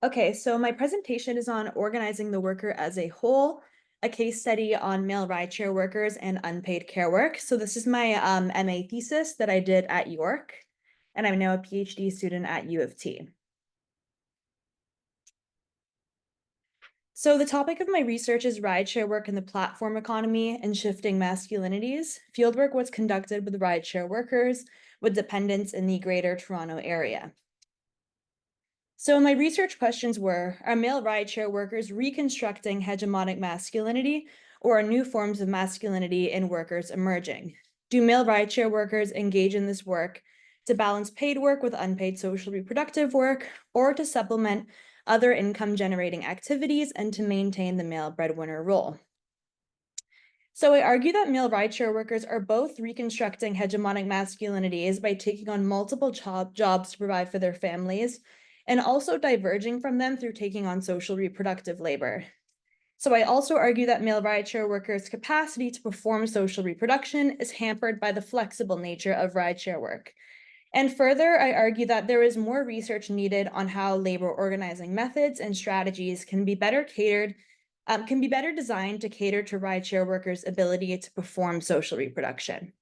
Okay, so my presentation is on organizing the worker as a whole, a case study on male rideshare workers and unpaid care work. So this is my MA thesis that I did at York, and I'm now a PhD student at U of T. So the topic of my research is rideshare work in the platform economy and shifting masculinities. Fieldwork was conducted with rideshare workers with dependents in the Greater Toronto Area. So my research questions were, are male rideshare workers reconstructing hegemonic masculinity, or are new forms of masculinity in workers emerging? Do male rideshare workers engage in this work to balance paid work with unpaid social reproductive work, or to supplement other income generating activities and to maintain the male breadwinner role? So I argue that male rideshare workers are both reconstructing hegemonic masculinities by taking on multiple jobs to provide for their families, and also diverging from them through taking on social reproductive labor. So I also argue that male rideshare workers' capacity to perform social reproduction is hampered by the flexible nature of rideshare work. And further, I argue that there is more research needed on how labor organizing methods and strategies can be better designed to cater to rideshare workers' ability to perform social reproduction.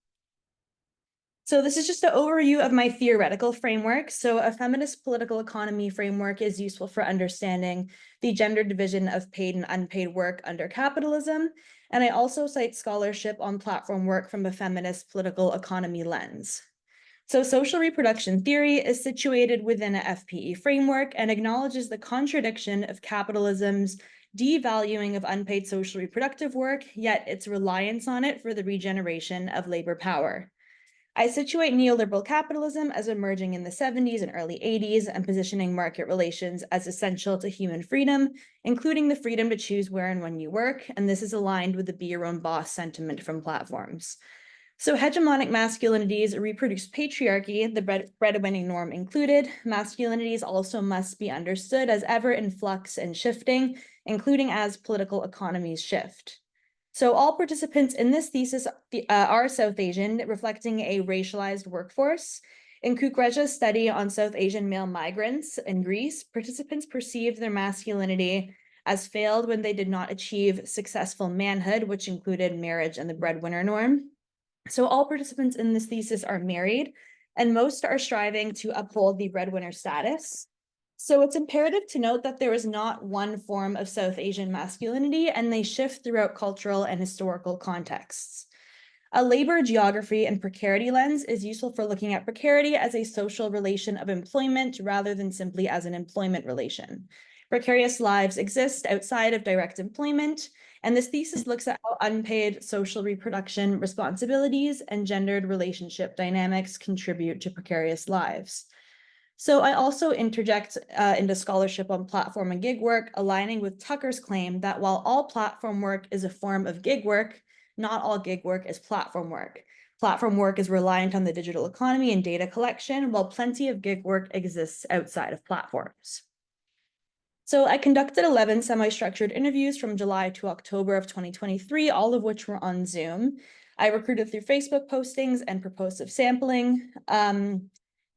So this is just an overview of my theoretical framework. So a feminist political economy framework is useful for understanding the gender division of paid and unpaid work under capitalism. And I also cite scholarship on platform work from a feminist political economy lens. So social reproduction theory is situated within a FPE framework and acknowledges the contradiction of capitalism's devaluing of unpaid social reproductive work, yet its reliance on it for the regeneration of labor power. I situate neoliberal capitalism as emerging in the 70s and early 80s and positioning market relations as essential to human freedom, including the freedom to choose where and when you work, and this is aligned with the be your own boss sentiment from platforms. So hegemonic masculinities reproduce patriarchy, the breadwinning norm included. Masculinities also must be understood as ever in flux and shifting, including as political economies shift. So all participants in this thesis are South Asian, reflecting a racialized workforce. In Kukreja's study on South Asian male migrants in Greece, participants perceived their masculinity as failed when they did not achieve successful manhood, which included marriage and the breadwinner norm. So all participants in this thesis are married, and most are striving to uphold the breadwinner status. So it's imperative to note that there is not one form of South Asian masculinity, and they shift throughout cultural and historical contexts. A labor geography and precarity lens is useful for looking at precarity as a social relation of employment rather than simply as an employment relation. Precarious lives exist outside of direct employment, and this thesis looks at how unpaid social reproduction responsibilities and gendered relationship dynamics contribute to precarious lives. So I also interject into scholarship on platform and gig work, aligning with Tucker's claim that while all platform work is a form of gig work, not all gig work is platform work. Platform work is reliant on the digital economy and data collection, while plenty of gig work exists outside of platforms. So I conducted 11 semi-structured interviews from July to October of 2023, all of which were on Zoom. I recruited through Facebook postings and propulsive sampling.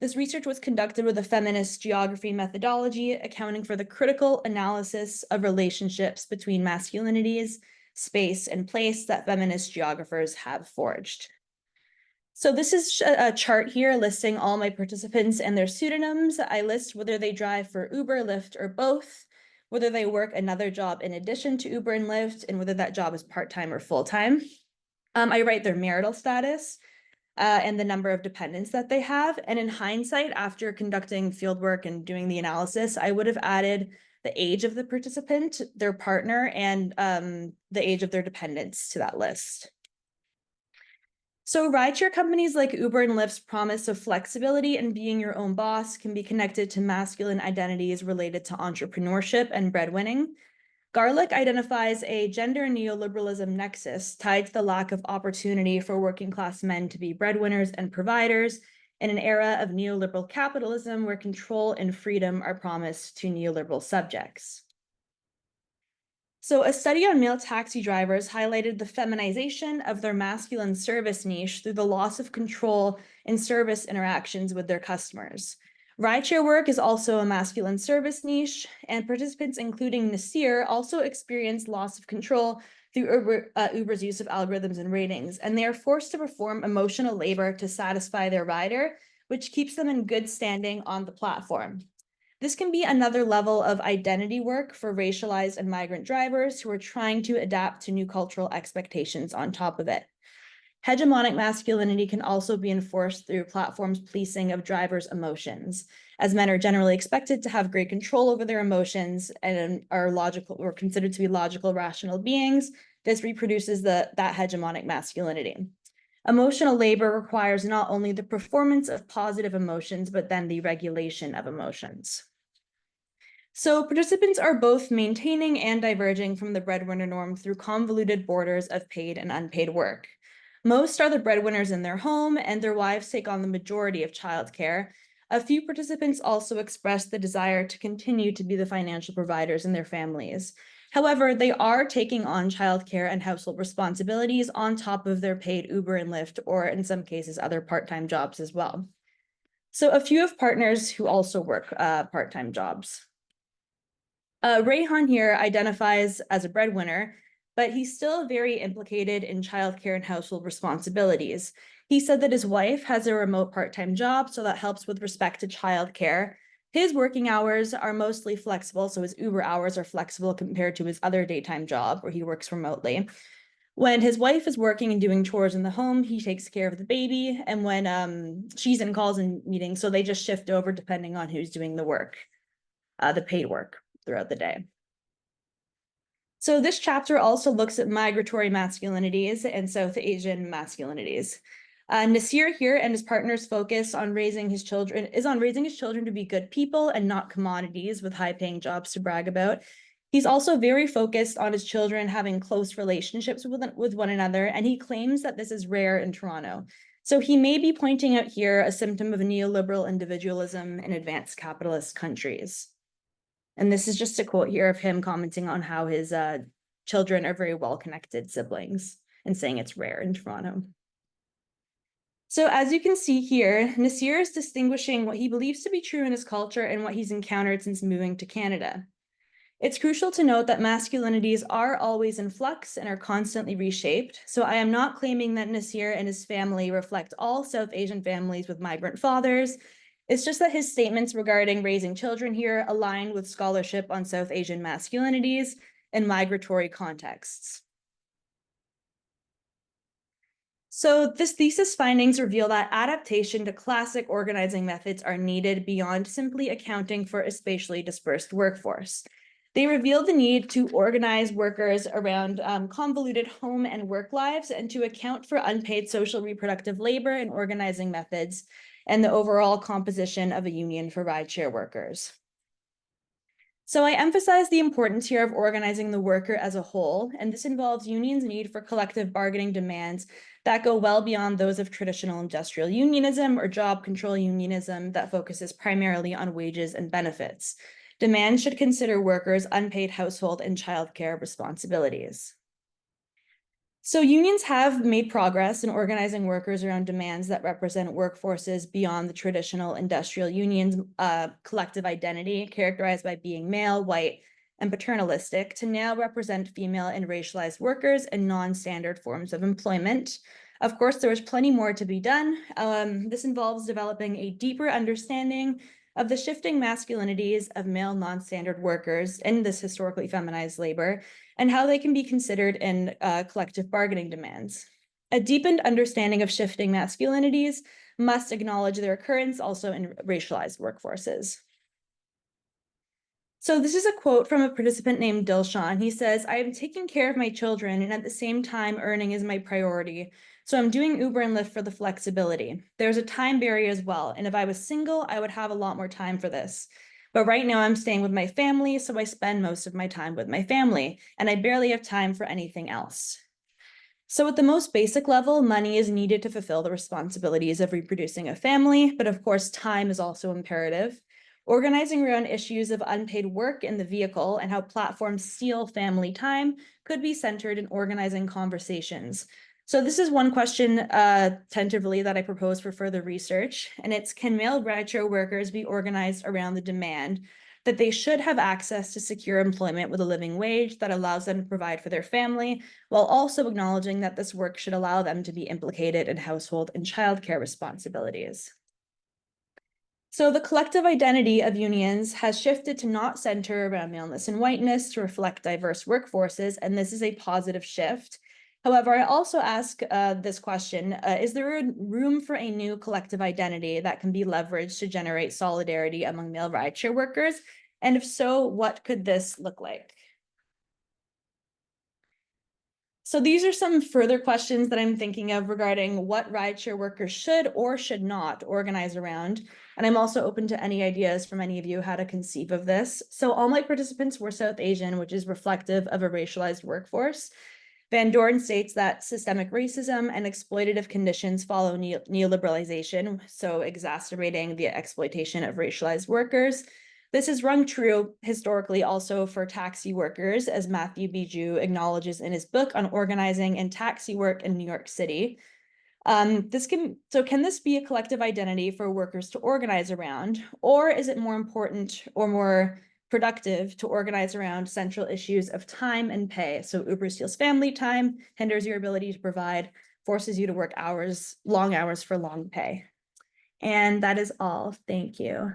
This research was conducted with a feminist geography methodology, accounting for the critical analysis of relationships between masculinities, space, and place that feminist geographers have forged. So this is a chart here listing all my participants and their pseudonyms. I list whether they drive for Uber, Lyft, or both, whether they work another job in addition to Uber and Lyft, and whether that job is part-time or full-time. I write their marital status and the number of dependents that they have. And in hindsight, after conducting fieldwork and doing the analysis, I would have added the age of the participant, their partner, and the age of their dependents to that list. So rideshare companies like Uber and Lyft's promise of flexibility and being your own boss can be connected to masculine identities related to entrepreneurship and breadwinning. Garlick identifies a gender neoliberalism nexus tied to the lack of opportunity for working class men to be breadwinners and providers in an era of neoliberal capitalism where control and freedom are promised to neoliberal subjects. So a study on male taxi drivers highlighted the feminization of their masculine service niche through the loss of control in service interactions with their customers. Rideshare work is also a masculine service niche, and participants, including Nasir, also experience loss of control through Uber's use of algorithms and ratings, and they are forced to perform emotional labor to satisfy their rider, which keeps them in good standing on the platform. This can be another level of identity work for racialized and migrant drivers who are trying to adapt to new cultural expectations on top of it. Hegemonic masculinity can also be enforced through platforms' policing of drivers' emotions, as men are generally expected to have great control over their emotions and are logical or considered to be logical, rational beings. This reproduces that hegemonic masculinity. Emotional labor requires not only the performance of positive emotions, but then the regulation of emotions. So participants are both maintaining and diverging from the breadwinner norm through convoluted borders of paid and unpaid work. Most are the breadwinners in their home, and their wives take on the majority of childcare. A few participants also express the desire to continue to be the financial providers in their families. However, they are taking on childcare and household responsibilities on top of their paid Uber and Lyft, or in some cases, other part-time jobs as well. So a few have partners who also work part-time jobs. Rayhan here identifies as a breadwinner, but he's still very implicated in childcare and household responsibilities. He said that his wife has a remote part-time job, so that helps with respect to childcare. His working hours are mostly flexible, so his Uber hours are flexible compared to his other daytime job where he works remotely. When his wife is working and doing chores in the home, he takes care of the baby, and when she's in calls and meetings, so they just shift over depending on who's doing the work, the paid work throughout the day. So this chapter also looks at migratory masculinities and South Asian masculinities. Nasir here and his partner's focus on raising his children to be good people and not commodities with high-paying jobs to brag about. He's also very focused on his children having close relationships with one another, and he claims that this is rare in Toronto. So he may be pointing out here a symptom of neoliberal individualism in advanced capitalist countries. And this is just a quote here of him commenting on how his children are very well-connected siblings and saying it's rare in Toronto. So as you can see here, Nasir is distinguishing what he believes to be true in his culture and what he's encountered since moving to Canada. It's crucial to note that masculinities are always in flux and are constantly reshaped. So I am not claiming that Nasir and his family reflect all South Asian families with migrant fathers. It's just that his statements regarding raising children here align with scholarship on South Asian masculinities and migratory contexts. So this thesis findings reveal that adaptation to classic organizing methods are needed beyond simply accounting for a spatially dispersed workforce. They reveal the need to organize workers around convoluted home and work lives and to account for unpaid social reproductive labor and organizing methods and the overall composition of a union for rideshare workers. So I emphasize the importance here of organizing the worker as a whole, and this involves unions' need for collective bargaining demands that go well beyond those of traditional industrial unionism or job control unionism that focuses primarily on wages and benefits. Demands should consider workers' unpaid household and childcare responsibilities. So unions have made progress in organizing workers around demands that represent workforces beyond the traditional industrial union's collective identity, characterized by being male, white, and paternalistic, to now represent female and racialized workers in non-standard forms of employment. Of course, there is plenty more to be done. This involves developing a deeper understanding of the shifting masculinities of male non-standard workers in this historically feminized labor and how they can be considered in collective bargaining demands. A deepened understanding of shifting masculinities must acknowledge their occurrence also in racialized workforces. So this is a quote from a participant named Dilshan. He says, "I am taking care of my children and at the same time earning is my priority. So I'm doing Uber and Lyft for the flexibility. There's a time barrier as well. And if I was single, I would have a lot more time for this. But right now I'm staying with my family, so I spend most of my time with my family, and I barely have time for anything else." So at the most basic level, money is needed to fulfill the responsibilities of reproducing a family, but of course, time is also imperative. Organizing around issues of unpaid work in the vehicle and how platforms steal family time could be centered in organizing conversations. So this is one question tentatively that I propose for further research, and it's, can male rideshare workers be organized around the demand that they should have access to secure employment with a living wage that allows them to provide for their family, while also acknowledging that this work should allow them to be implicated in household and childcare responsibilities. So the collective identity of unions has shifted to not center around maleness and whiteness to reflect diverse workforces, and this is a positive shift. However, I also ask this question, is there room for a new collective identity that can be leveraged to generate solidarity among male rideshare workers? And if so, what could this look like? So these are some further questions that I'm thinking of regarding what rideshare workers should or should not organize around. And I'm also open to any ideas from any of you how to conceive of this. So all my participants were South Asian, which is reflective of a racialized workforce. Van Doren states that systemic racism and exploitative conditions follow neoliberalization, so exacerbating the exploitation of racialized workers. This is rung true historically also for taxi workers, as Matthew Bijou acknowledges in his book on organizing and taxi work in New York City. Can this be a collective identity for workers to organize around, or is it more important or more productive to organize around central issues of time and pay? So Uber steals family time, hinders your ability to provide, forces you to work long hours for long pay. And that is all. Thank you.